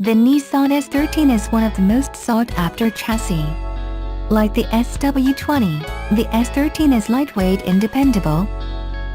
The Nissan S13 is one of the most sought-after chassis. Like the SW20, the S13 is lightweight and dependable.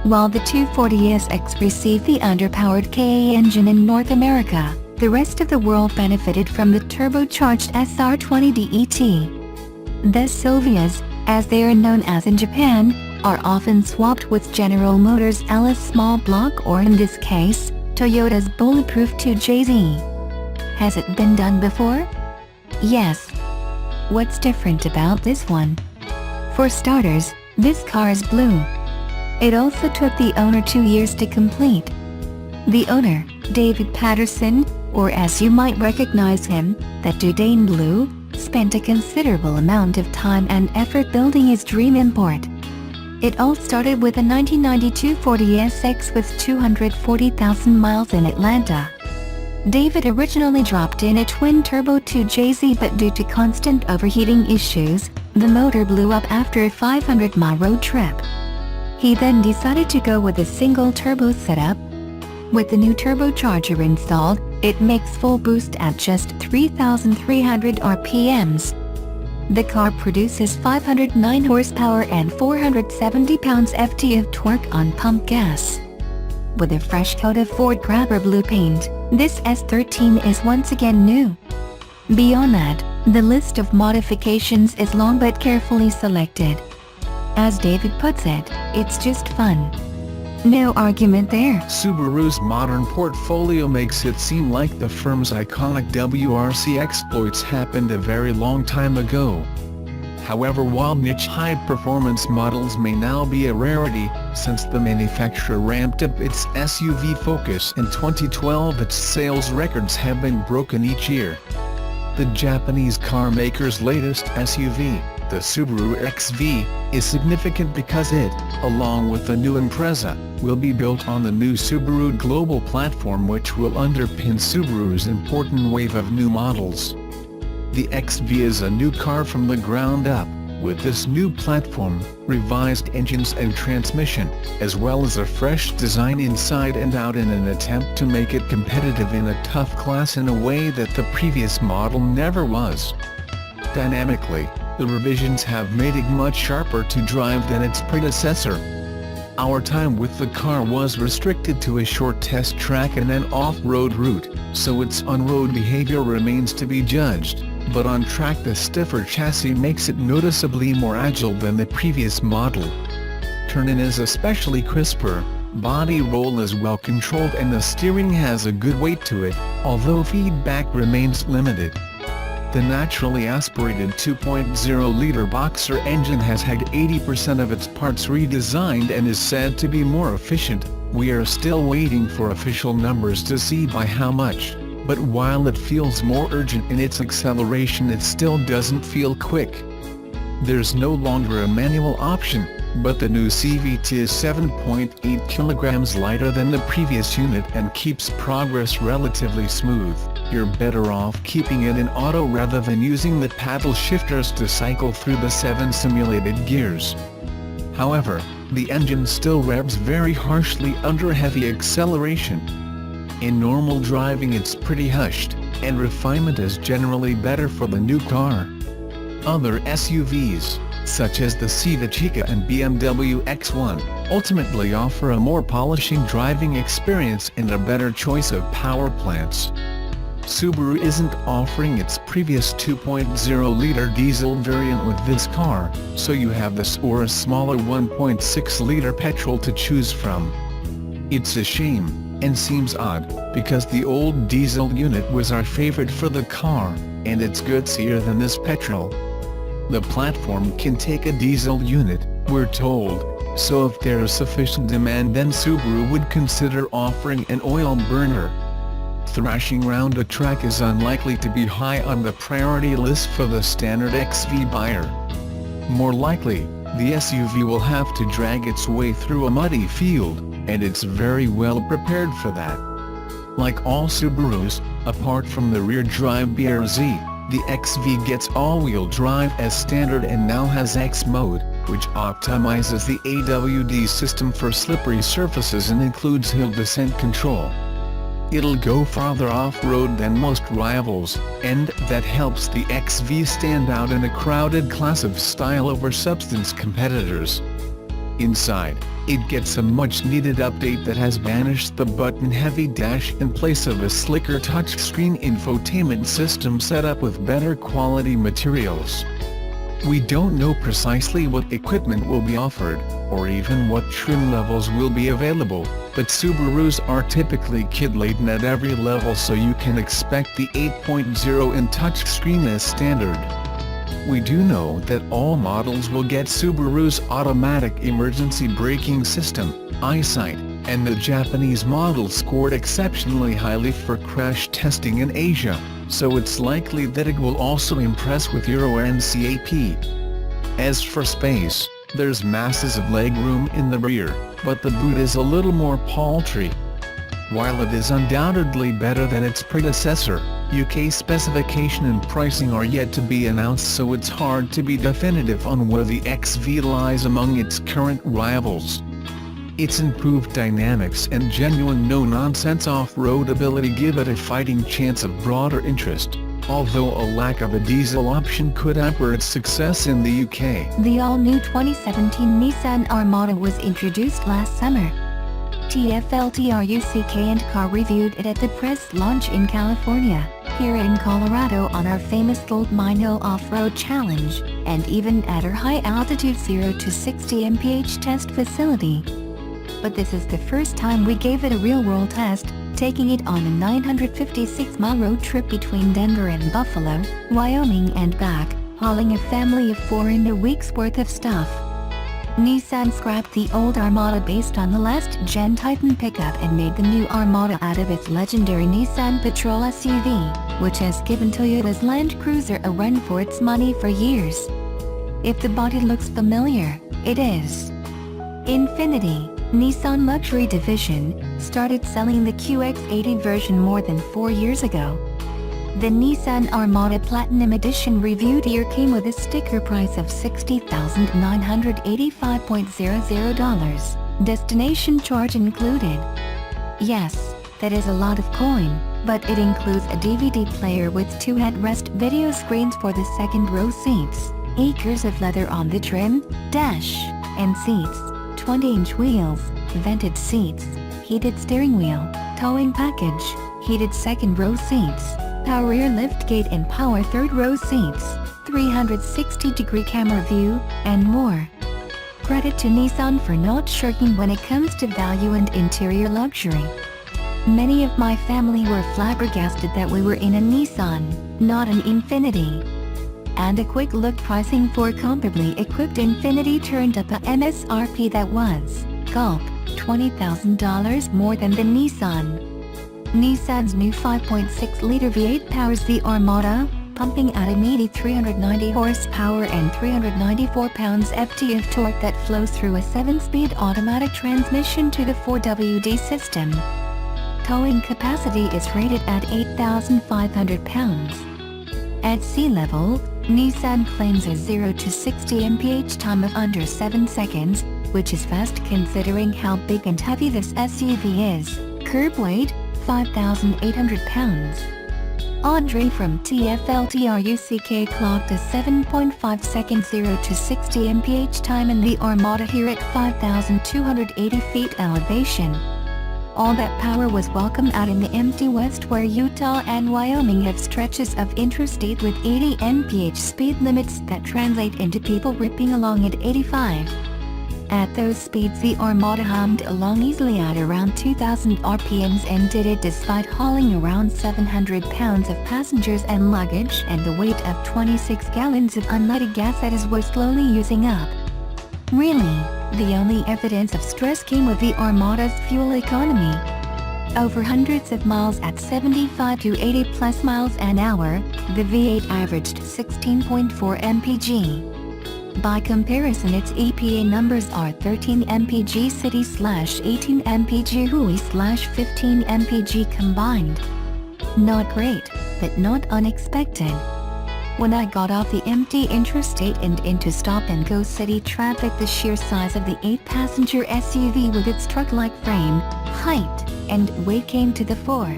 While the 240SX received the underpowered KA engine in North America, the rest of the world benefited from the turbocharged SR20 DET. The Silvias, as they are known as in Japan, are often swapped with General Motors' LS small block or in this case, Toyota's bulletproof 2JZ. Has it been done before? Yes. What's different about this one? For starters, this car is blue. It also took the owner 2 years to complete. The owner, David Patterson, or as you might recognize him, that dude in blue, spent a considerable amount of time and effort building his dream import. It all started with a 1992 240SX with 240,000 miles in Atlanta. David originally dropped in a twin-turbo 2JZ, but due to constant overheating issues, the motor blew up after a 500-mile road trip. He then decided to go with a single-turbo setup. With the new turbocharger installed, it makes full boost at just 3,300 RPMs. The car produces 509 horsepower and 470 pounds-ft of torque on pump gas. With a fresh coat of Ford Grabber blue paint, this S13 is once again new. Beyond that, the list of modifications is long but carefully selected. As David puts it, it's just fun. No argument there. Subaru's modern portfolio makes it seem like the firm's iconic WRC exploits happened a very long time ago. However, while niche high-performance models may now be a rarity, since the manufacturer ramped up its SUV focus in 2012, its sales records have been broken each year. The Japanese car maker's latest SUV, the Subaru XV, is significant because it, along with the new Impreza, will be built on the new Subaru Global platform, which will underpin Subaru's important wave of new models. The XV is a new car from the ground up, with this new platform, revised engines and transmission, as well as a fresh design inside and out in an attempt to make it competitive in a tough class in a way that the previous model never was. Dynamically, the revisions have made it much sharper to drive than its predecessor. Our time with the car was restricted to a short test track and an off-road route, so its on-road behavior remains to be judged. But on track the stiffer chassis makes it noticeably more agile than the previous model. Turn-in is especially crisper, body roll is well controlled and the steering has a good weight to it, although feedback remains limited. The naturally aspirated 2.0-liter boxer engine has had 80% of its parts redesigned and is said to be more efficient. We are still waiting for official numbers to see by how much. But while it feels more urgent in its acceleration, it still doesn't feel quick. There's no longer a manual option, but the new CVT is 7.8 kilograms lighter than the previous unit and keeps progress relatively smooth. You're better off keeping it in auto rather than using the paddle shifters to cycle through the 7 simulated gears. However, the engine still revs very harshly under heavy acceleration. In normal driving it's pretty hushed, and refinement is generally better for the new car. Other SUVs, such as the Civic Chica and BMW X1, ultimately offer a more polishing driving experience and a better choice of power plants. Subaru isn't offering its previous 2.0-liter diesel variant with this car, so you have this or a smaller 1.6-liter petrol to choose from. It's a shame, and seems odd, because the old diesel unit was our favorite for the car, and it's goodzier than this petrol. The platform can take a diesel unit, we're told, so if there is sufficient demand then Subaru would consider offering an oil burner. Thrashing round a track is unlikely to be high on the priority list for the standard XV buyer. More likely, the SUV will have to drag its way through a muddy field, and it's very well prepared for that. Like all Subarus, apart from the rear-drive BRZ, the XV gets all-wheel drive as standard and now has X mode, which optimizes the AWD system for slippery surfaces and includes hill descent control. It'll go farther off-road than most rivals, and that helps the XV stand out in a crowded class of style over substance competitors. Inside, it gets a much-needed update that has banished the button-heavy dash in place of a slicker touchscreen infotainment system set up with better quality materials. We don't know precisely what equipment will be offered, or even what trim levels will be available, but Subarus are typically kit-laden at every level, so you can expect the 8.0 in touchscreen as standard. We do know that all models will get Subaru's automatic emergency braking system, EyeSight, and the Japanese model scored exceptionally highly for crash testing in Asia, so it's likely that it will also impress with Euro NCAP. As for space, there's masses of legroom in the rear, but the boot is a little more paltry. While it is undoubtedly better than its predecessor, UK specification and pricing are yet to be announced, so it's hard to be definitive on where the XV lies among its current rivals. Its improved dynamics and genuine no-nonsense off-road ability give it a fighting chance of broader interest, although a lack of a diesel option could hamper its success in the UK. The all-new 2017 Nissan Armada was introduced last summer. TFLTRUCK and Car reviewed it at the press launch in California, here in Colorado on our famous Gold Mine Hill Off-Road Challenge, and even at our high-altitude 0 to 60 mph test facility. But this is the first time we gave it a real-world test, taking it on a 956-mile road trip between Denver and Buffalo, Wyoming and back, hauling a family of 4 in a week's worth of stuff. Nissan scrapped the old Armada based on the last-gen Titan pickup and made the new Armada out of its legendary Nissan Patrol SUV, which has given Toyota's Land Cruiser a run for its money for years. If the body looks familiar, it is. Infiniti, Nissan luxury division, started selling the QX80 version more than 4 years ago. The Nissan Armada Platinum Edition reviewed here came with a sticker price of $60,985.00, destination charge included. Yes, that is a lot of coin, but it includes a DVD player with 2 headrest video screens for the second row seats, acres of leather on the trim, dash, and seats, 20-inch wheels, vented seats, heated steering wheel, towing package, heated second row seats, power rear liftgate and power third row seats, 360-degree camera view, and more. Credit to Nissan for not shirking when it comes to value and interior luxury. Many of my family were flabbergasted that we were in a Nissan, not an Infiniti. And a quick look pricing for comparably equipped Infiniti turned up a MSRP that was, gulp, $20,000 more than the Nissan. Nissan's new 5.6-liter V8 powers the Armada, pumping out a meaty 390 horsepower and 394 pounds-ft of torque that flows through a 7-speed automatic transmission to the 4WD system. Towing capacity is rated at 8,500 pounds. At sea level, Nissan claims a 0 to 60 mph time of under 7 seconds, which is fast considering how big and heavy this SUV is. Curb weight, 5,800 pounds. Audrey from TFLTRUCK clocked a 7.5 second 0 to 60 mph time in the Armada here at 5,280 feet elevation. All that power was welcome out in the empty West, where Utah and Wyoming have stretches of interstate with 80 mph speed limits that translate into people ripping along at 85. At those speeds the Armada hummed along easily at around 2,000 RPMs and did it despite hauling around 700 pounds of passengers and luggage and the weight of 26 gallons of unleaded gas that it was slowly using up. Really, the only evidence of stress came with the Armada's fuel economy. Over hundreds of miles at 75 to 80 plus miles an hour, the V8 averaged 16.4 mpg. By comparison, its EPA numbers are 13 mpg city/18 mpg highway/15 mpg combined. Not great, but not unexpected. When I got off the empty interstate and into stop-and-go city traffic, the sheer size of the 8-passenger SUV with its truck-like frame, height, and weight came to the fore.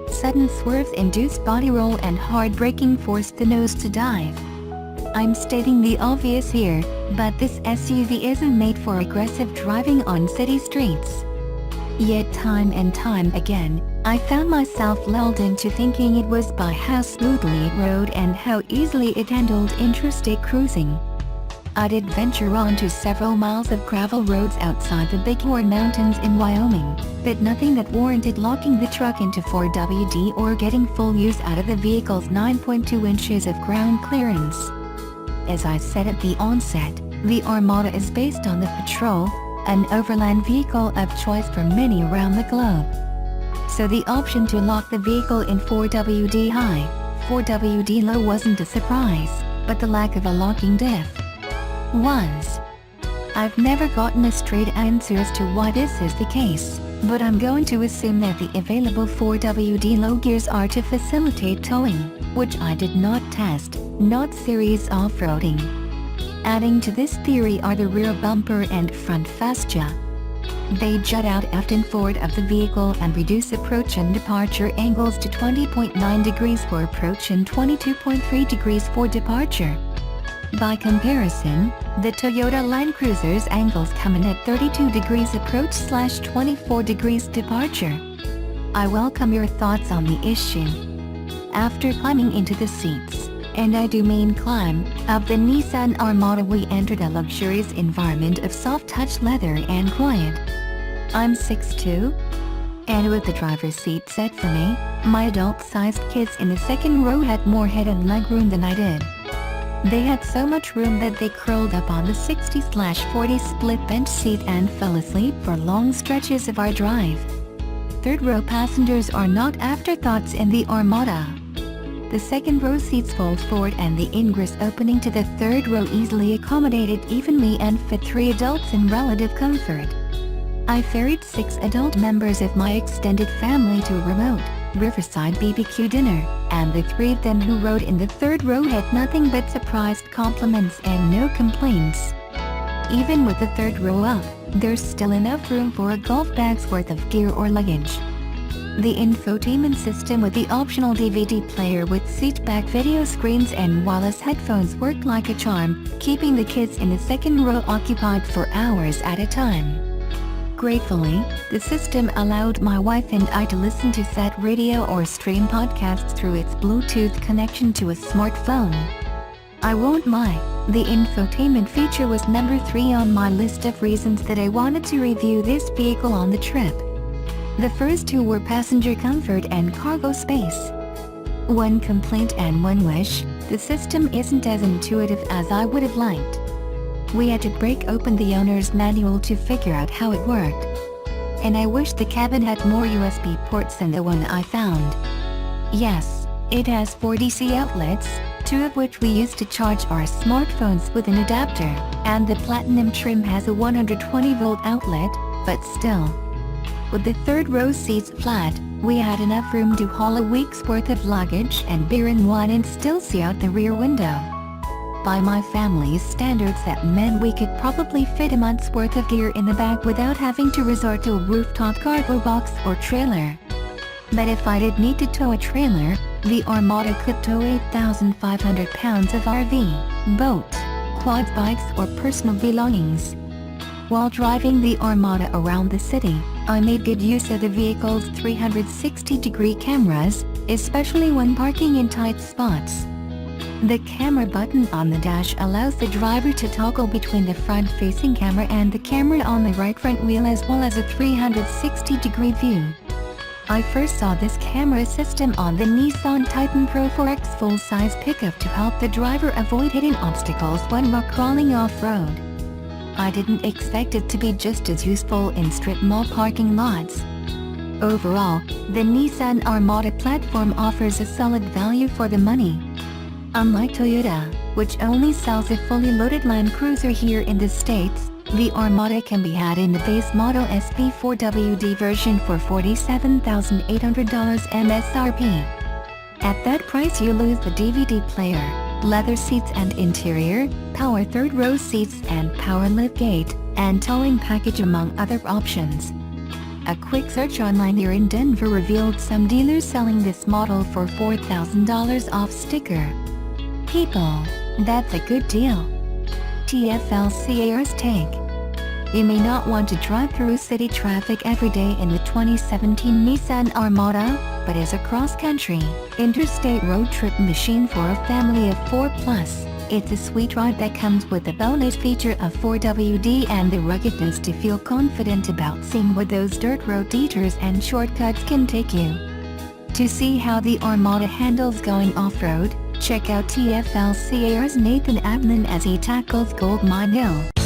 Sudden swerve-induced body roll and hard braking forced the nose to dive. I'm stating the obvious here, but this SUV isn't made for aggressive driving on city streets. Yet time and time again, I found myself lulled into thinking it was by how smoothly it rode and how easily it handled interstate cruising. I did venture onto several miles of gravel roads outside the Bighorn Mountains in Wyoming, but nothing that warranted locking the truck into 4WD or getting full use out of the vehicle's 9.2 inches of ground clearance. As I said at the onset, the Armada is based on the Patrol, an overland vehicle of choice for many around the globe. So the option to lock the vehicle in 4WD high, 4WD low wasn't a surprise, but the lack of a locking diff was. I've never gotten a straight answer as to why this is the case, but I'm going to assume that the available 4WD low gears are to facilitate towing, which I did not test, not serious off-roading. Adding to this theory are the rear bumper and front fascia. They jut out aft and forward of the vehicle and reduce approach and departure angles to 20.9 degrees for approach and 22.3 degrees for departure. By comparison, the Toyota Land Cruiser's angles come in at 32 degrees approach/24 degrees departure. I welcome your thoughts on the issue. After climbing into the seats, and I do mean climb, of the Nissan Armada, we entered a luxurious environment of soft-touch leather and quiet. I'm 6'2", and with the driver's seat set for me, my adult-sized kids in the second row had more head and leg room than I did. They had so much room that they curled up on the 60/40 split bench seat and fell asleep for long stretches of our drive. Third-row passengers are not afterthoughts in the Armada. The second row seats fold forward and the ingress opening to the third row easily accommodated even me and fit 3 adults in relative comfort. I ferried 6 adult members of my extended family to a remote, riverside BBQ dinner, and the 3 of them who rode in the third row had nothing but surprised compliments and no complaints. Even with the third row up, there's still enough room for a golf bag's worth of gear or luggage. The infotainment system with the optional DVD player with seat-back video screens and wireless headphones worked like a charm, keeping the kids in the second row occupied for hours at a time. Gratefully, the system allowed my wife and I to listen to set radio or stream podcasts through its Bluetooth connection to a smartphone. I won't lie, the infotainment feature was number 3 on my list of reasons that I wanted to review this vehicle on the trip. The first 2 were passenger comfort and cargo space. One complaint and one wish: the system isn't as intuitive as I would have liked. We had to break open the owner's manual to figure out how it worked. And I wish the cabin had more USB ports than the one I found. Yes, it has 4 DC outlets, 2 of which we use to charge our smartphones with an adapter, and the Platinum trim has a 120-volt outlet, but still. With the third row seats flat, we had enough room to haul a week's worth of luggage and beer and wine and still see out the rear window. By my family's standards, that meant we could probably fit a month's worth of gear in the back without having to resort to a rooftop cargo box or trailer. But if I did need to tow a trailer, the Armada could tow 8,500 pounds of RV, boat, quad bikes or personal belongings. While driving the Armada around the city, I made good use of the vehicle's 360-degree cameras, especially when parking in tight spots. The camera button on the dash allows the driver to toggle between the front-facing camera and the camera on the right front wheel, as well as a 360-degree view. I first saw this camera system on the Nissan Titan Pro 4X full-size pickup to help the driver avoid hitting obstacles when rock crawling off-road. I didn't expect it to be just as useful in strip mall parking lots. Overall, the Nissan Armada platform offers a solid value for the money. Unlike Toyota, which only sells a fully loaded Land Cruiser here in the States, the Armada can be had in the base model SP4WD version for $47,800 MSRP. At that price you lose the DVD player, leather seats and interior, power third row seats and power liftgate, and towing package among other options. A quick search online here in Denver revealed some dealers selling this model for $4,000 off sticker. People, that's a good deal. TFLCAR's take. You may not want to drive through city traffic every day in the 2017 Nissan Armada, but is a cross-country, interstate road trip machine for a family of 4+. It's a sweet ride that comes with the bonus feature of 4WD and the ruggedness to feel confident about seeing where those dirt road detours and shortcuts can take you. To see how the Armada handles going off-road, check out TFLCAR's Nathan Abnan as he tackles Gold Mine Hill.